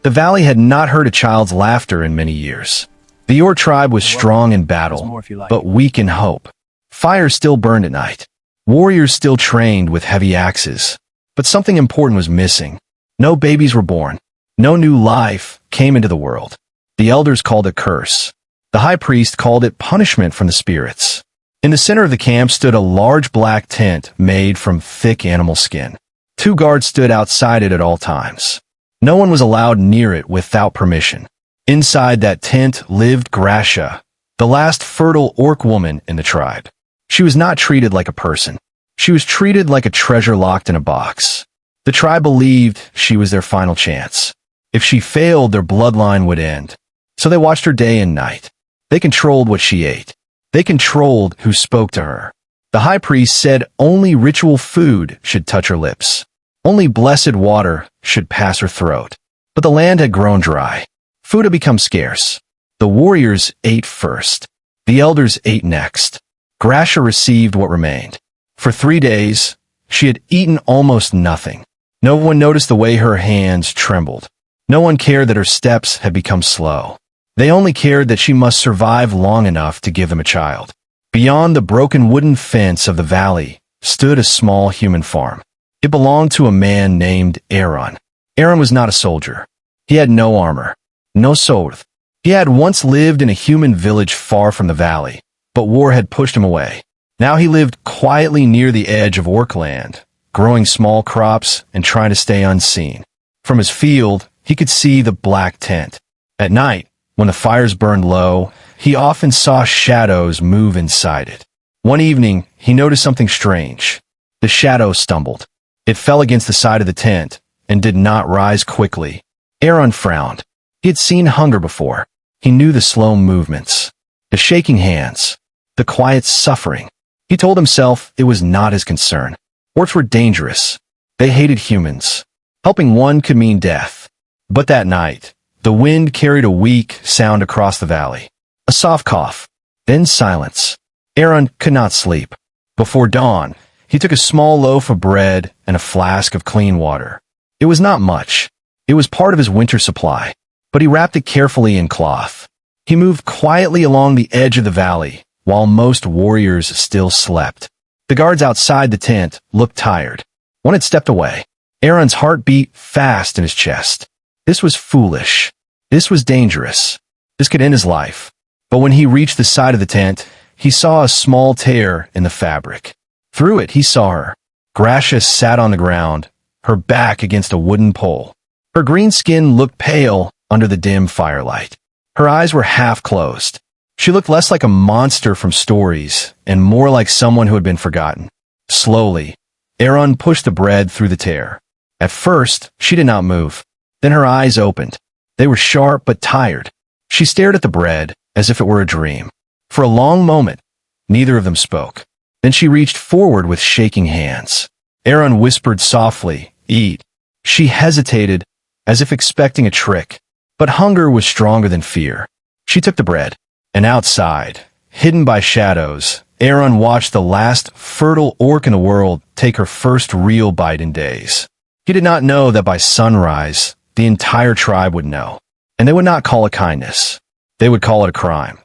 The valley had not heard a child's laughter in many years. The Yor tribe was strong in battle, but weak in hope. Fire still burned at night. Warriors still trained with heavy axes. But something important was missing. No babies were born. No new life came into the world. The elders called it curse. The high priest called it punishment from the spirits. In the center of the camp stood a large black tent made from thick animal skin. 2 guards stood outside it at all times. No one was allowed near it without permission. Inside that tent lived Gracia, the last fertile orc woman in the tribe. She was not treated like a person. She was treated like a treasure locked in a box. The tribe believed she was their final chance. If she failed, their bloodline would end. So they watched her day and night. They controlled what she ate. They controlled who spoke to her. The high priest said only ritual food should touch her lips. Only blessed water should pass her throat. But the land had grown dry. Food had become scarce. The warriors ate first. The elders ate next. Gracia received what remained. For 3 days, she had eaten almost nothing. No one noticed the way her hands trembled. No one cared that her steps had become slow. They only cared that she must survive long enough to give them a child. Beyond the broken wooden fence of the valley stood a small human farm. It belonged to a man named Aaron. Aaron was not a soldier. He had no armor, no sword. He had once lived in a human village far from the valley, but war had pushed him away. Now he lived quietly near the edge of Orkland, growing small crops and trying to stay unseen. From his field, he could see the black tent. At night, when the fires burned low, he often saw shadows move inside it. One evening, he noticed something strange. The shadow stumbled. It fell against the side of the tent and did not rise quickly. Aaron frowned. He had seen hunger before. He knew the slow movements, the shaking hands, the quiet suffering. He told himself it was not his concern. Orcs were dangerous. They hated humans. Helping one could mean death. But that night, the wind carried a weak sound across the valley. A soft cough, then silence. Aaron could not sleep. Before dawn, he took a small loaf of bread and a flask of clean water. It was not much. It was part of his winter supply, but he wrapped it carefully in cloth. He moved quietly along the edge of the valley, while most warriors still slept. The guards outside the tent looked tired. One had stepped away. Aaron's heart beat fast in his chest. This was foolish. This was dangerous. This could end his life. But when he reached the side of the tent, he saw a small tear in the fabric. Through it, he saw her. Gracia sat on the ground, her back against a wooden pole. Her green skin looked pale under the dim firelight. Her eyes were half closed. She looked less like a monster from stories and more like someone who had been forgotten. Slowly, Aaron pushed the bread through the tear. At first, she did not move. Then her eyes opened. They were sharp but tired. She stared at the bread as if it were a dream. For a long moment, neither of them spoke. Then she reached forward with shaking hands. Aaron whispered softly, "Eat." She hesitated, as if expecting a trick. But hunger was stronger than fear. She took the bread, and outside, hidden by shadows, Aaron watched the last fertile orc in the world take her first real bite in days. He did not know that by sunrise, the entire tribe would know. And they would not call it kindness. They would call it a crime.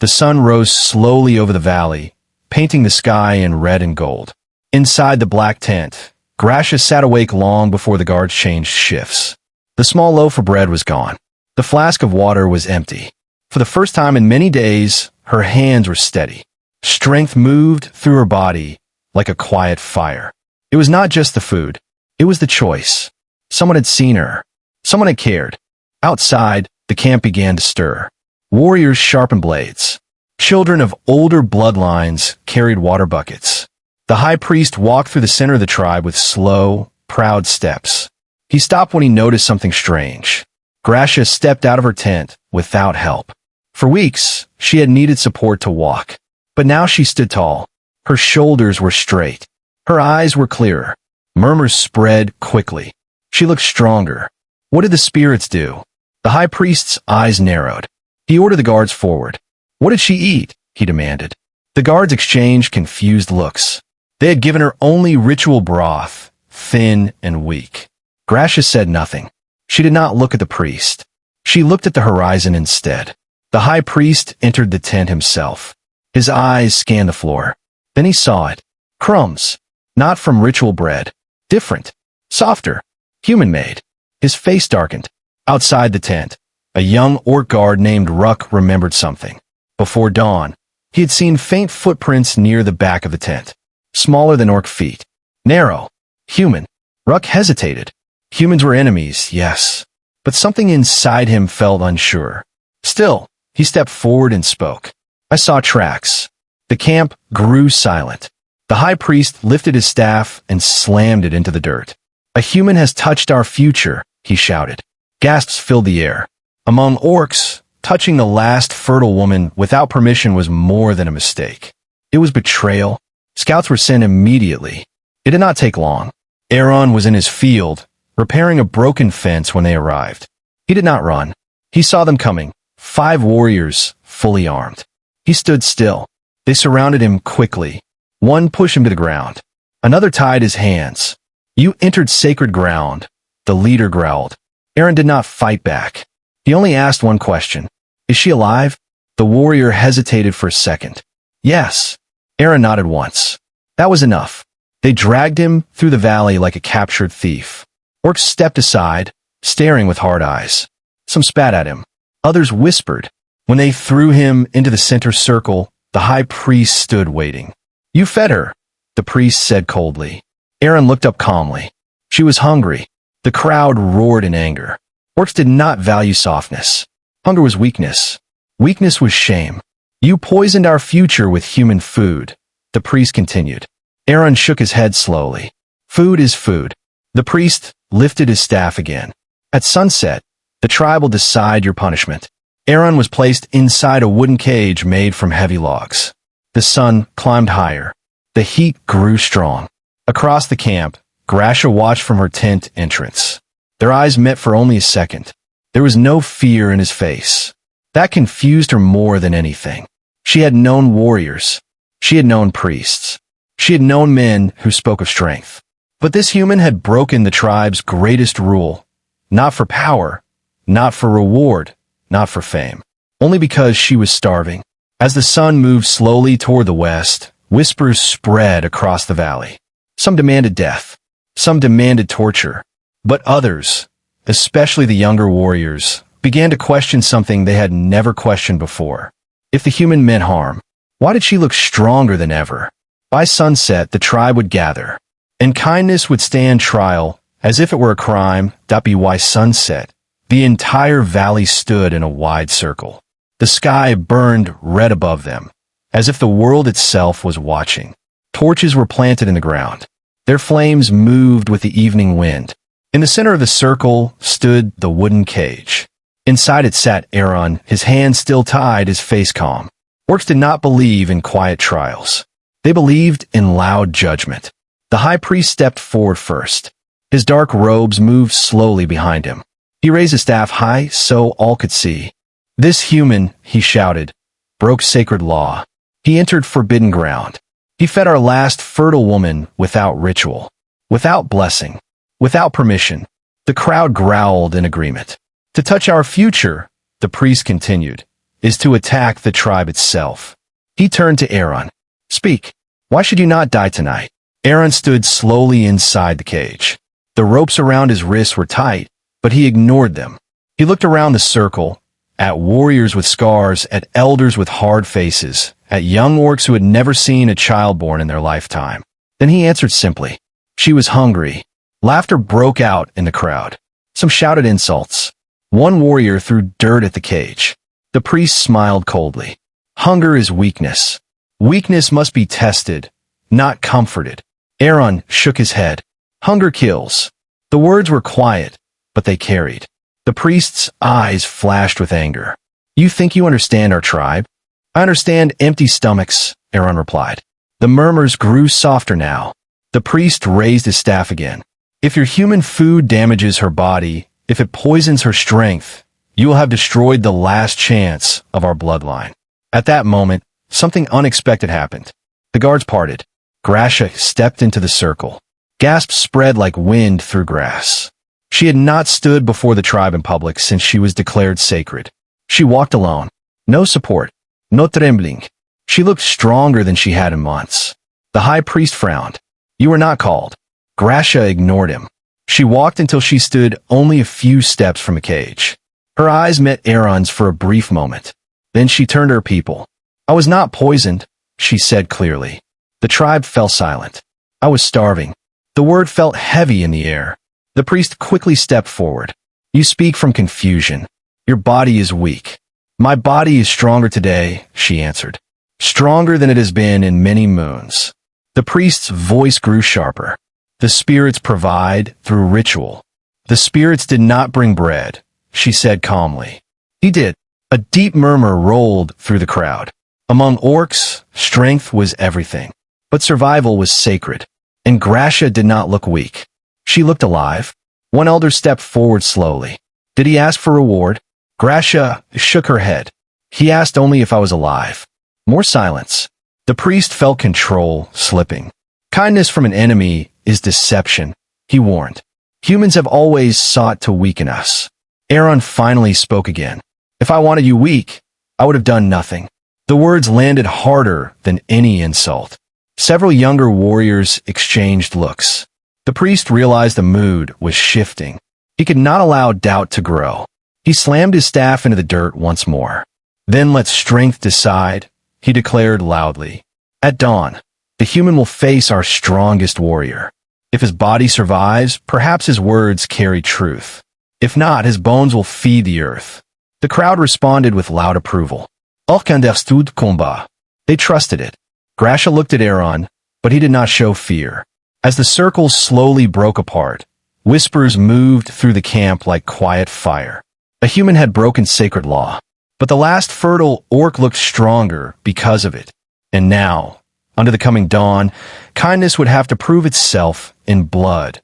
The sun rose slowly over the valley, painting the sky in red and gold. Inside the black tent, Gracia sat awake long before the guards changed shifts. The small loaf of bread was gone. The flask of water was empty. For the first time in many days, her hands were steady. Strength moved through her body like a quiet fire. It was not just the food. It was the choice. Someone had seen her. Someone had cared. Outside, the camp began to stir. Warriors sharpened blades. Children of older bloodlines carried water buckets. The high priest walked through the center of the tribe with slow, proud steps. He stopped when he noticed something strange. Gracia stepped out of her tent without help. For weeks, she had needed support to walk. But now she stood tall. Her shoulders were straight. Her eyes were clearer. Murmurs spread quickly. She looked stronger. What did the spirits do? The high priest's eyes narrowed. He ordered the guards forward. What did she eat? He demanded. The guards exchanged confused looks. They had given her only ritual broth, thin and weak. Gracia said nothing. She did not look at the priest. She looked at the horizon instead. The high priest entered the tent himself. His eyes scanned the floor. Then he saw it. Crumbs. Not from ritual bread. Different. Softer. Human-made. His face darkened. Outside the tent, a young orc guard named Ruck remembered something. Before dawn, he had seen faint footprints near the back of the tent. Smaller than orc feet. Narrow. Human. Ruck hesitated. Humans were enemies, yes. But something inside him felt unsure. Still, he stepped forward and spoke. I saw tracks. The camp grew silent. The high priest lifted his staff and slammed it into the dirt. A human has touched our future, he shouted. Gasps filled the air. Among orcs, touching the last fertile woman without permission was more than a mistake. It was betrayal. Scouts were sent immediately. It did not take long. Aaron was in his field, repairing a broken fence when they arrived. He did not run. He saw them coming, 5 warriors, fully armed. He stood still. They surrounded him quickly. One pushed him to the ground. Another tied his hands. You entered sacred ground, the leader growled. Aaron did not fight back. He only asked one question. Is she alive? The warrior hesitated for a second. Yes. Aaron nodded once. That was enough. They dragged him through the valley like a captured thief. Orcs stepped aside, staring with hard eyes. Some spat at him. Others whispered. When they threw him into the center circle, the high priest stood waiting. You fed her, the priest said coldly. Aaron looked up calmly. She was hungry. The crowd roared in anger. Orcs did not value softness. Hunger was weakness. Weakness was shame. You poisoned our future with human food, the priest continued. Aaron shook his head slowly. Food is food. The priest lifted his staff again. At sunset, the tribe will decide your punishment. Aaron was placed inside a wooden cage made from heavy logs. The sun climbed higher. The heat grew strong. Across the camp, Grasha watched from her tent entrance. Their eyes met for only a second. There was no fear in his face. That confused her more than anything. She had known warriors. She had known priests. She had known men who spoke of strength. But this human had broken the tribe's greatest rule. Not for power, not for reward, not for fame. Only because she was starving. As the sun moved slowly toward the west, whispers spread across the valley. Some demanded death. Some demanded torture. But others, especially the younger warriors, began to question something they had never questioned before. If the human meant harm, why did she look stronger than ever? By sunset, the tribe would gather, and kindness would stand trial, as if it were a crime. By sunset, the entire valley stood in a wide circle. The sky burned red above them, as if the world itself was watching. Torches were planted in the ground. Their flames moved with the evening wind. In the center of the circle stood the wooden cage. Inside it sat Aaron, his hands still tied, his face calm. Orcs did not believe in quiet trials. They believed in loud judgment. The high priest stepped forward first. His dark robes moved slowly behind him. He raised his staff high so all could see. This human, he shouted, broke sacred law. He entered forbidden ground. He fed our last fertile woman without ritual, without blessing, without permission. The crowd growled in agreement. To touch our future, the priest continued, is to attack the tribe itself. He turned to Aaron. Speak. Why should you not die tonight? Aaron stood slowly inside the cage. The ropes around his wrists were tight, but he ignored them. He looked around the circle, at warriors with scars, at elders with hard faces, at young orcs who had never seen a child born in their lifetime. Then he answered simply. She was hungry. Laughter broke out in the crowd. Some shouted insults. One warrior threw dirt at the cage. The priest smiled coldly. Hunger is weakness. Weakness must be tested, not comforted. Aaron shook his head. Hunger kills. The words were quiet, but they carried. The priest's eyes flashed with anger. You think you understand our tribe? I understand empty stomachs, Aaron replied. The murmurs grew softer now. The priest raised his staff again. If your human food damages her body, if it poisons her strength, you will have destroyed the last chance of our bloodline. At that moment, something unexpected happened. The guards parted. Grasha stepped into the circle. Gasps spread like wind through grass. She had not stood before the tribe in public since she was declared sacred. She walked alone. No support. No trembling. She looked stronger than she had in months. The high priest frowned. You were not called. Gracia ignored him. She walked until she stood only a few steps from a cage. Her eyes met Aaron's for a brief moment. Then she turned to her people. I was not poisoned, she said clearly. The tribe fell silent. I was starving. The word felt heavy in the air. The priest quickly stepped forward. You speak from confusion. Your body is weak. My body is stronger today, she answered. Stronger than it has been in many moons. The priest's voice grew sharper. The spirits provide through ritual. The spirits did not bring bread, she said calmly. He did. A deep murmur rolled through the crowd. Among orcs, strength was everything. But survival was sacred. And Gracia did not look weak. She looked alive. One elder stepped forward slowly. Did he ask for reward? Gracia shook her head. He asked only if I was alive. More silence. The priest felt control slipping. Kindness from an enemy is deception, he warned. Humans have always sought to weaken us. Aaron finally spoke again. If I wanted you weak, I would have done nothing. The words landed harder than any insult. Several younger warriors exchanged looks. The priest realized the mood was shifting. He could not allow doubt to grow. He slammed his staff into the dirt once more. Then let strength decide, he declared loudly. At dawn, the human will face our strongest warrior. If his body survives, perhaps his words carry truth. If not, his bones will feed the earth. The crowd responded with loud approval. Understood combat. They trusted it. Gracia looked at Aaron, but he did not show fear. As the circles slowly broke apart, whispers moved through the camp like quiet fire. A human had broken sacred law, but the last fertile orc looked stronger because of it. And now, under the coming dawn, kindness would have to prove itself in blood.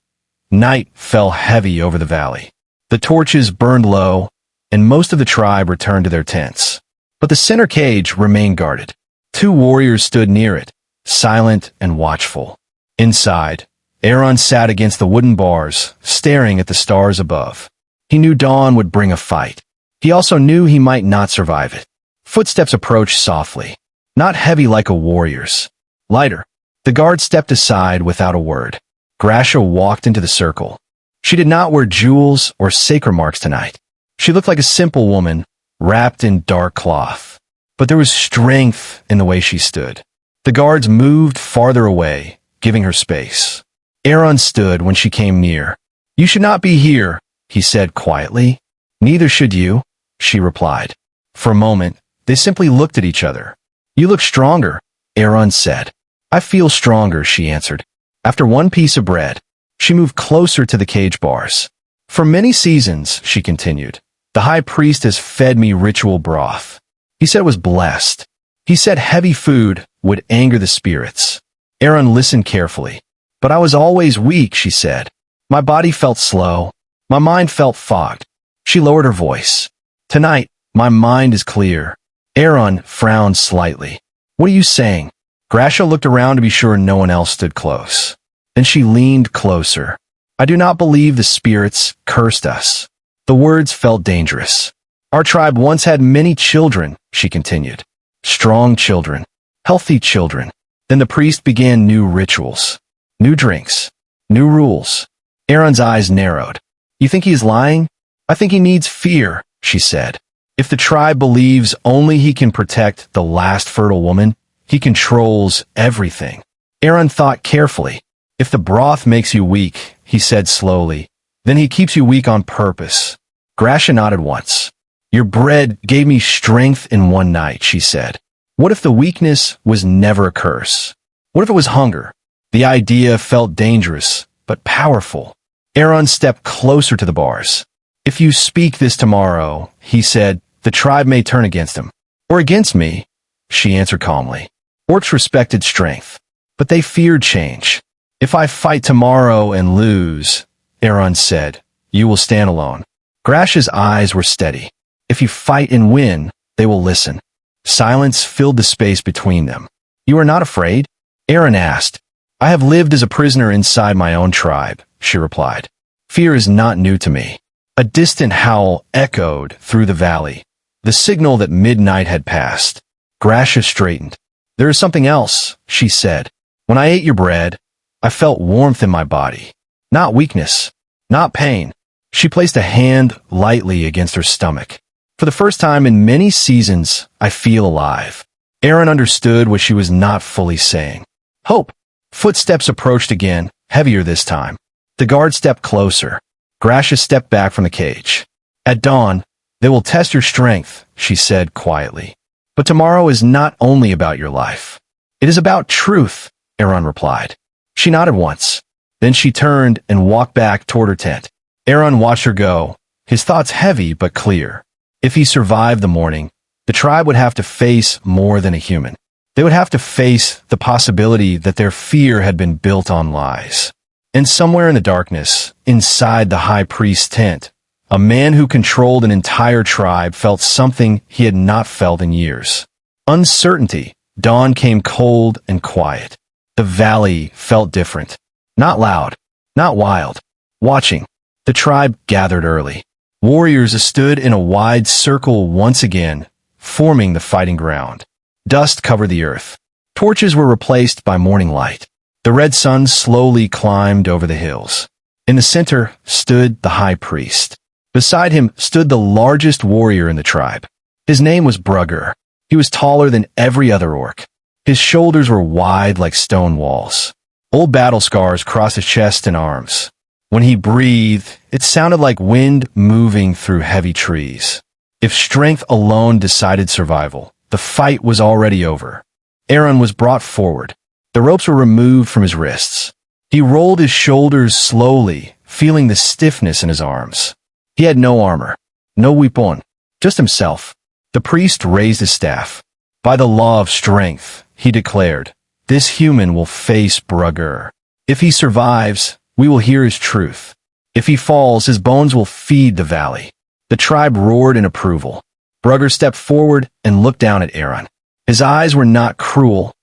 Night fell heavy over the valley. The torches burned low, and most of the tribe returned to their tents. But the center cage remained guarded. 2 warriors stood near it, silent and watchful. Inside, Aaron sat against the wooden bars, staring at the stars above. He knew dawn would bring a fight. He also knew he might not survive it. Footsteps approached softly, not heavy like a warrior's. Lighter. The guard stepped aside without a word. Gracia walked into the circle. She did not wear jewels or sacred marks tonight. She looked like a simple woman, wrapped in dark cloth. But there was strength in the way she stood. The guards moved farther away, giving her space. Aaron stood when she came near. You should not be here, he said quietly. Neither should you, she replied. For a moment, they simply looked at each other. You look stronger, Aaron said. I feel stronger, she answered. After one piece of bread, she moved closer to the cage bars. For many seasons, she continued, the high priest has fed me ritual broth. He said it was blessed. He said heavy food would anger the spirits. Aaron listened carefully. But I was always weak, she said. My body felt slow. My mind felt fogged. She lowered her voice. Tonight, my mind is clear. Aaron frowned slightly. What are you saying? Gracia looked around to be sure no one else stood close. Then she leaned closer. I do not believe the spirits cursed us. The words felt dangerous. Our tribe once had many children, she continued. Strong children. Healthy children. Then the priest began new rituals. New drinks. New rules. Aaron's eyes narrowed. You think he is lying? I think he needs fear, she said. If the tribe believes only he can protect the last fertile woman, he controls everything. Aaron thought carefully. If the broth makes you weak, he said slowly, then he keeps you weak on purpose. Gracia nodded once. Your bread gave me strength in one night, she said. What if the weakness was never a curse? What if it was hunger? The idea felt dangerous, but powerful. Aaron stepped closer to the bars. If you speak this tomorrow, he said, the tribe may turn against him. Or against me, she answered calmly. Orcs respected strength, but they feared change. If I fight tomorrow and lose, Aaron said, you will stand alone. Gracia's eyes were steady. If you fight and win, they will listen. Silence filled the space between them. You are not afraid? Aaron asked. I have lived as a prisoner inside my own tribe, she replied. Fear is not new to me. A distant howl echoed through the valley, the signal that midnight had passed. Gracia straightened. There is something else, she said. When I ate your bread, I felt warmth in my body. Not weakness, not pain. She placed a hand lightly against her stomach. For the first time in many seasons, I feel alive. Aaron understood what she was not fully saying. Hope. Footsteps approached again, heavier this time. The guard stepped closer. Gracia stepped back from the cage. At dawn, they will test your strength, she said quietly. But tomorrow is not only about your life. It is about truth, Aaron replied. She nodded once. Then she turned and walked back toward her tent. Aaron watched her go, his thoughts heavy but clear. If he survived the morning, the tribe would have to face more than a human. They would have to face the possibility that their fear had been built on lies. And somewhere in the darkness, inside the high priest's tent, a man who controlled an entire tribe felt something he had not felt in years. Uncertainty. Dawn came cold and quiet. The valley felt different. Not loud, not wild. Watching. The tribe gathered early. Warriors stood in a wide circle once again, forming the fighting ground. Dust covered the earth. Torches were replaced by morning light. The red sun slowly climbed over the hills. In the center stood the high priest. Beside him stood the largest warrior in the tribe. His name was Brugger. He was taller than every other orc. His shoulders were wide like stone walls. Old battle scars crossed his chest and arms. When he breathed, it sounded like wind moving through heavy trees. If strength alone decided survival, the fight was already over. Aaron was brought forward. The ropes were removed from his wrists. He rolled his shoulders slowly, feeling the stiffness in his arms. He had no armor, no weapon, just himself. The priest raised his staff. By the law of strength, he declared, this human will face Brugger. If he survives, we will hear his truth. If he falls, his bones will feed the valley. The tribe roared in approval. Brugger stepped forward and looked down at Aaron. His eyes were not cruel,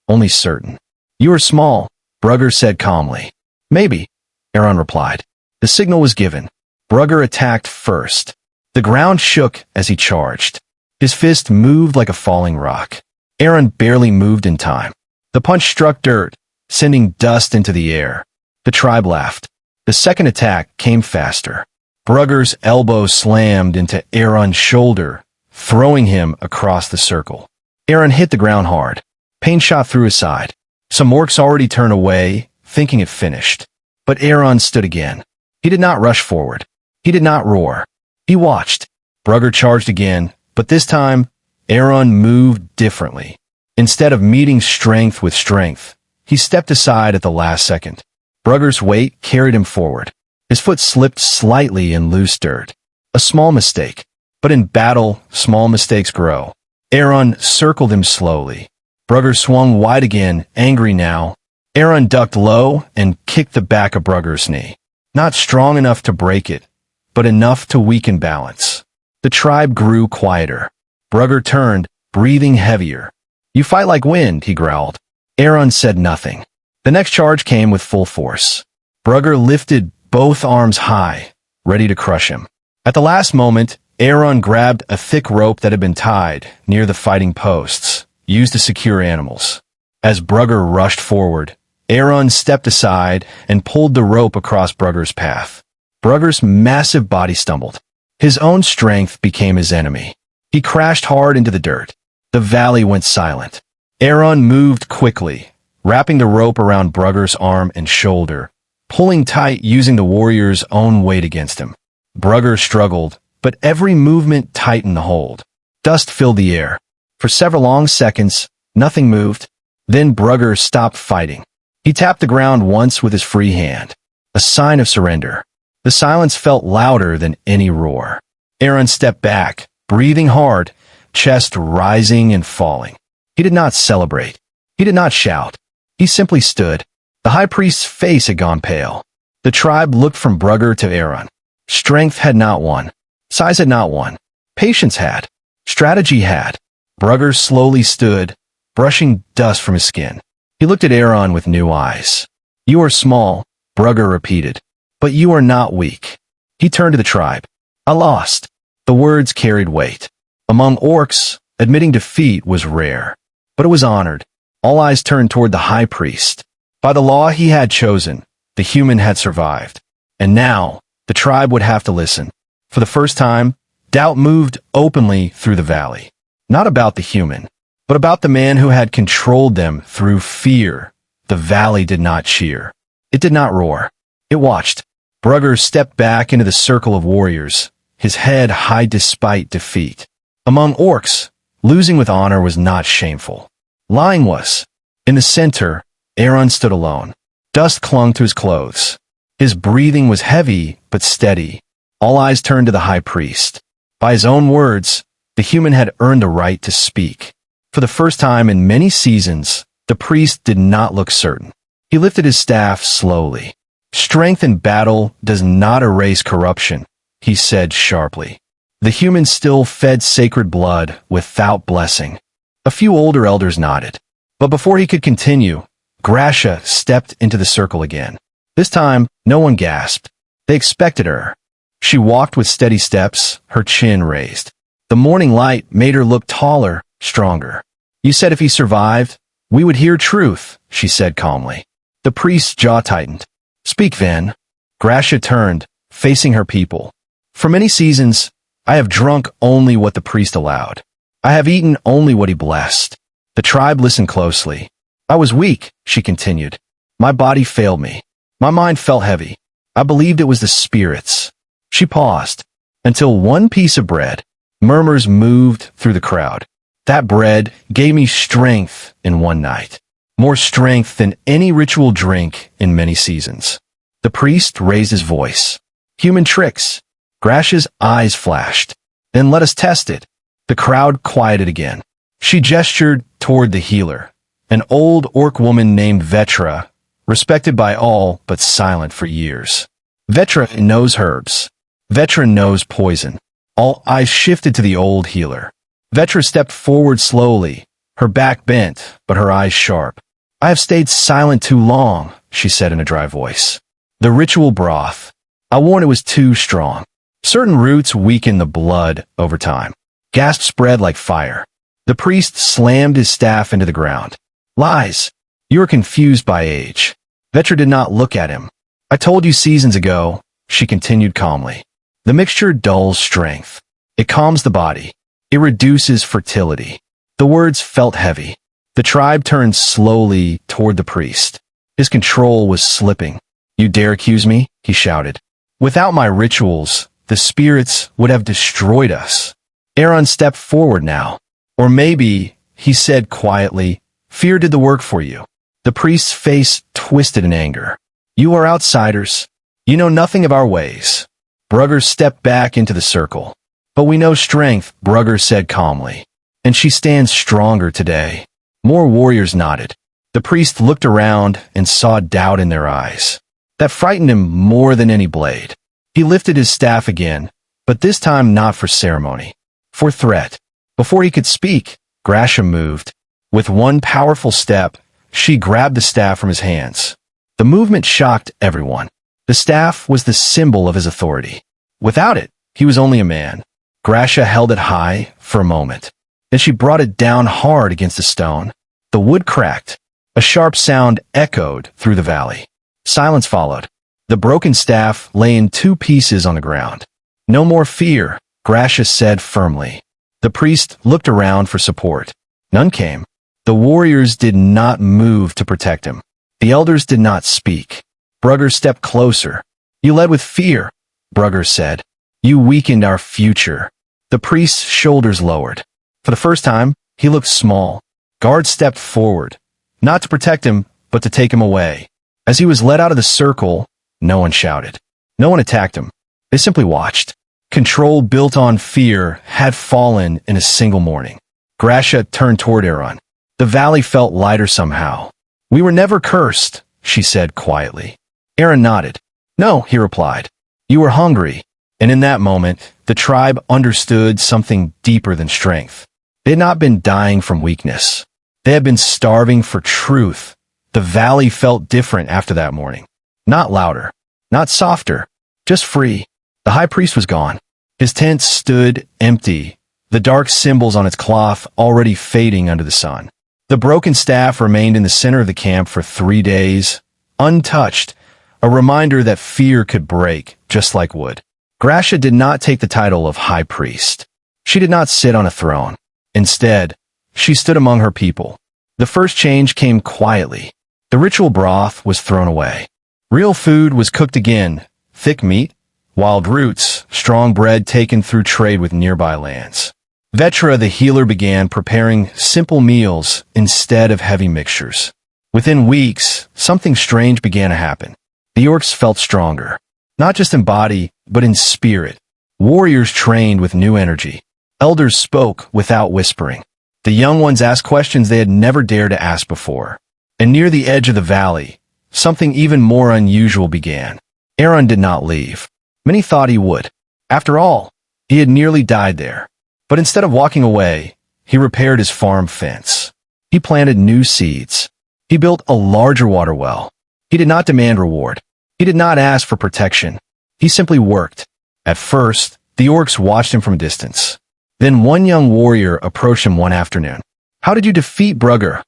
only certain. You are small, Brugger said calmly. Maybe, Aaron replied. The signal was given. Brugger attacked first. The ground shook as he charged. His fist moved like a falling rock. Aaron barely moved in time. The punch struck dirt, sending dust into the air. The tribe laughed. The second attack came faster. Brugger's elbow slammed into Aaron's shoulder, throwing him across the circle. Aaron hit the ground hard. Pain shot through his side. Some orcs already turned away, thinking it finished. But Aaron stood again. He did not rush forward. He did not roar. He watched. Brugger charged again, but this time, Aaron moved differently. Instead of meeting strength with strength, he stepped aside at the last second. Brugger's weight carried him forward. His foot slipped slightly in loose dirt. A small mistake. But in battle, small mistakes grow. Aaron circled him slowly. Brugger swung wide again, angry now. Aaron ducked low and kicked the back of Brugger's knee. Not strong enough to break it, but enough to weaken balance. The tribe grew quieter. Brugger turned, breathing heavier. You fight like wind, he growled. Aaron said nothing. The next charge came with full force. Brugger lifted both arms high, ready to crush him. At the last moment, Aaron grabbed a thick rope that had been tied near the fighting posts, used to secure animals. As Brugger rushed forward, Aaron stepped aside and pulled the rope across Brugger's path. Brugger's massive body stumbled. His own strength became his enemy. He crashed hard into the dirt. The valley went silent. Aaron moved quickly, wrapping the rope around Brugger's arm and shoulder, pulling tight using the warrior's own weight against him. Brugger struggled, but every movement tightened the hold. Dust filled the air. For several long seconds, nothing moved. Then Brugger stopped fighting. He tapped the ground once with his free hand, a sign of surrender. The silence felt louder than any roar. Aaron stepped back, breathing hard, chest rising and falling. He did not celebrate. He did not shout. He simply stood. The high priest's face had gone pale. The tribe looked from Brugger to Aaron. Strength had not won. Size had not won. Patience had. Strategy had. Brugger slowly stood, brushing dust from his skin. He looked at Aaron with new eyes. You are small, Brugger repeated. But you are not weak. He turned to the tribe. I lost. The words carried weight. Among orcs, admitting defeat was rare. But it was honored. All eyes turned toward the high priest. By the law he had chosen, the human had survived. And now, the tribe would have to listen. For the first time, doubt moved openly through the valley. Not about the human, but about the man who had controlled them through fear. The valley did not cheer. It did not roar. It watched. Brugger stepped back into the circle of warriors, his head high despite defeat. Among orcs, losing with honor was not shameful. Lying was. In the center, Aaron stood alone. Dust clung to his clothes. His breathing was heavy but steady. All eyes turned to the high priest. By his own words, the human had earned the right to speak. For the first time in many seasons, the priest did not look certain. He lifted his staff slowly. Strength in battle does not erase corruption, he said sharply. The human still fed sacred blood without blessing. A few older elders nodded. But before he could continue, Gracia stepped into the circle again. This time, no one gasped. They expected her. She walked with steady steps, her chin raised. The morning light made her look taller, stronger. You said if he survived, we would hear truth, she said calmly. The priest's jaw tightened. Speak, Ven. Gracia turned, facing her people. For many seasons, I have drunk only what the priest allowed. I have eaten only what he blessed. The tribe listened closely. I was weak, she continued. My body failed me. My mind felt heavy. I believed it was the spirits. She paused. Until one piece of bread. Murmurs moved through the crowd. That bread gave me strength in one night. More strength than any ritual drink in many seasons. The priest raised his voice. Human tricks. Gracia's eyes flashed. Then let us test it. The crowd quieted again. She gestured toward the healer, an old orc woman named Vetra, respected by all but silent for years. Vetra knows herbs. Vetra knows poison. All eyes shifted to the old healer. Vetra stepped forward slowly, her back bent, but her eyes sharp. I have stayed silent too long, she said in a dry voice. The ritual broth. I warned it was too strong. Certain roots weaken the blood over time. Gasps spread like fire. The priest slammed his staff into the ground. Lies. You are confused by age. Vetra did not look at him. I told you seasons ago, she continued calmly. The mixture dulls strength. It calms the body. It reduces fertility. The words felt heavy. The tribe turned slowly toward the priest. His control was slipping. You dare accuse me? He shouted. Without my rituals, the spirits would have destroyed us. Aaron stepped forward now. Or maybe, he said quietly, fear did the work for you. The priest's face twisted in anger. You are outsiders. You know nothing of our ways. Brugger stepped back into the circle. But we know strength, Brugger said calmly. And she stands stronger today. More warriors nodded. The priest looked around and saw doubt in their eyes. That frightened him more than any blade. He lifted his staff again, but this time not for ceremony. For threat. Before he could speak, Gracia moved. With one powerful step, she grabbed the staff from his hands. The movement shocked everyone. The staff was the symbol of his authority. Without it, he was only a man. Gracia held it high for a moment. Then she brought it down hard against the stone. The wood cracked. A sharp sound echoed through the valley. Silence followed. The broken staff lay in two pieces on the ground. No more fear, Gracia said firmly. The priest looked around for support. None came. The warriors did not move to protect him. The elders did not speak. Brugger stepped closer. You led with fear, Brugger said. You weakened our future. The priest's shoulders lowered. For the first time, he looked small. Guards stepped forward, not to protect him, but to take him away. As he was led out of the circle, no one shouted. No one attacked him. They simply watched. Control built on fear had fallen in a single morning. Gracia turned toward Aaron. The valley felt lighter somehow. We were never cursed, she said quietly. Aaron nodded. No, he replied. You were hungry. And in that moment, the tribe understood something deeper than strength. They had not been dying from weakness. They had been starving for truth. The valley felt different after that morning. Not louder. Not softer, just free. The high priest was gone. His tent stood empty, the dark symbols on its cloth already fading under the sun. The broken staff remained in the center of the camp for 3 days, untouched, a reminder that fear could break, just like wood. Gracia did not take the title of high priest. She did not sit on a throne. Instead, she stood among her people. The first change came quietly. The ritual broth was thrown away. Real food was cooked again, thick meat, wild roots, strong bread taken through trade with nearby lands. Vetra the healer began preparing simple meals instead of heavy mixtures. Within weeks, something strange began to happen. The orcs felt stronger, not just in body, but in spirit. Warriors trained with new energy. Elders spoke without whispering. The young ones asked questions they had never dared to ask before. And near the edge of the valley, something even more unusual began. Aaron did not leave. Many thought he would. After all, he had nearly died there. But instead of walking away, he repaired his farm fence. He planted new seeds. He built a larger water well. He did not demand reward. He did not ask for protection. He simply worked. At first, the orcs watched him from a distance. Then one young warrior approached him one afternoon. "How did you defeat Brugger?"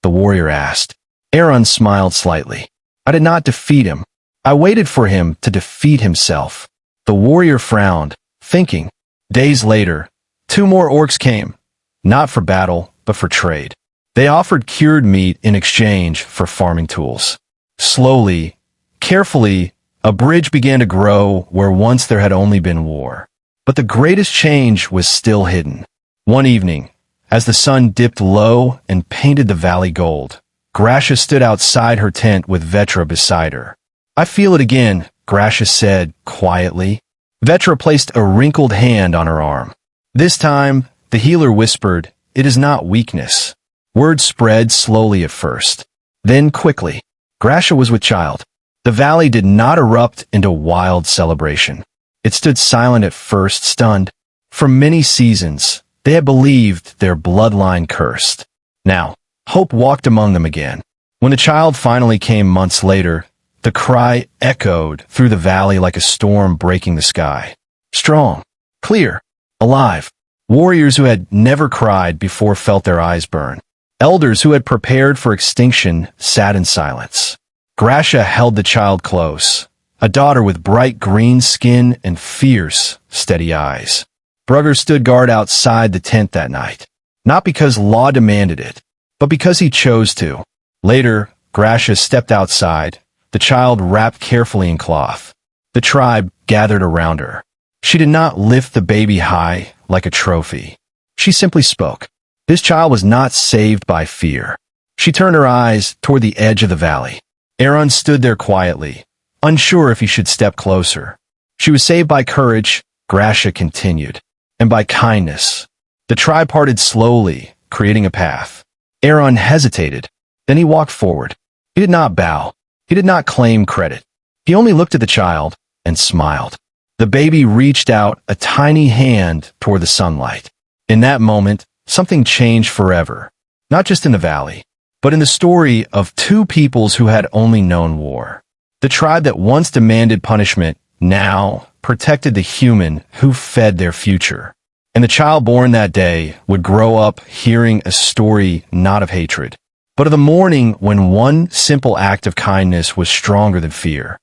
the warrior asked. Aaron smiled slightly. "I did not defeat him. I waited for him to defeat himself." The warrior frowned, thinking. Days later, 2 more orcs came, not for battle, but for trade. They offered cured meat in exchange for farming tools. Slowly, carefully, a bridge began to grow where once there had only been war. But the greatest change was still hidden. One evening, as the sun dipped low and painted the valley gold, Gracia stood outside her tent with Vetra beside her. "I feel it again," Gracia said quietly. Vetra placed a wrinkled hand on her arm. This time, the healer whispered, "It is not weakness." Word spread slowly at first. Then quickly. Gracia was with child. The valley did not erupt into wild celebration. It stood silent at first, stunned. For many seasons, they had believed their bloodline cursed. Now, hope walked among them again. When the child finally came months later, the cry echoed through the valley like a storm breaking the sky. Strong, clear, alive. Warriors who had never cried before felt their eyes burn. Elders who had prepared for extinction sat in silence. Gracia held the child close, a daughter with bright green skin and fierce, steady eyes. Brugger stood guard outside the tent that night, not because law demanded it, but because he chose to. Later, Gracia stepped outside, the child wrapped carefully in cloth. The tribe gathered around her. She did not lift the baby high like a trophy. She simply spoke. This child was not saved by fear. She turned her eyes toward the edge of the valley. Aaron stood there quietly, unsure if he should step closer. She was saved by courage, Gracia continued, and by kindness. The tribe parted slowly, creating a path. Aaron hesitated. Then he walked forward. He did not bow. He did not claim credit. He only looked at the child and smiled. The baby reached out a tiny hand toward the sunlight. In that moment, something changed forever, not just in the valley, but in the story of 2 peoples who had only known war. The tribe that once demanded punishment now protected the human who fed their future. And the child born that day would grow up hearing a story not of hatred, but of the morning when one simple act of kindness was stronger than fear.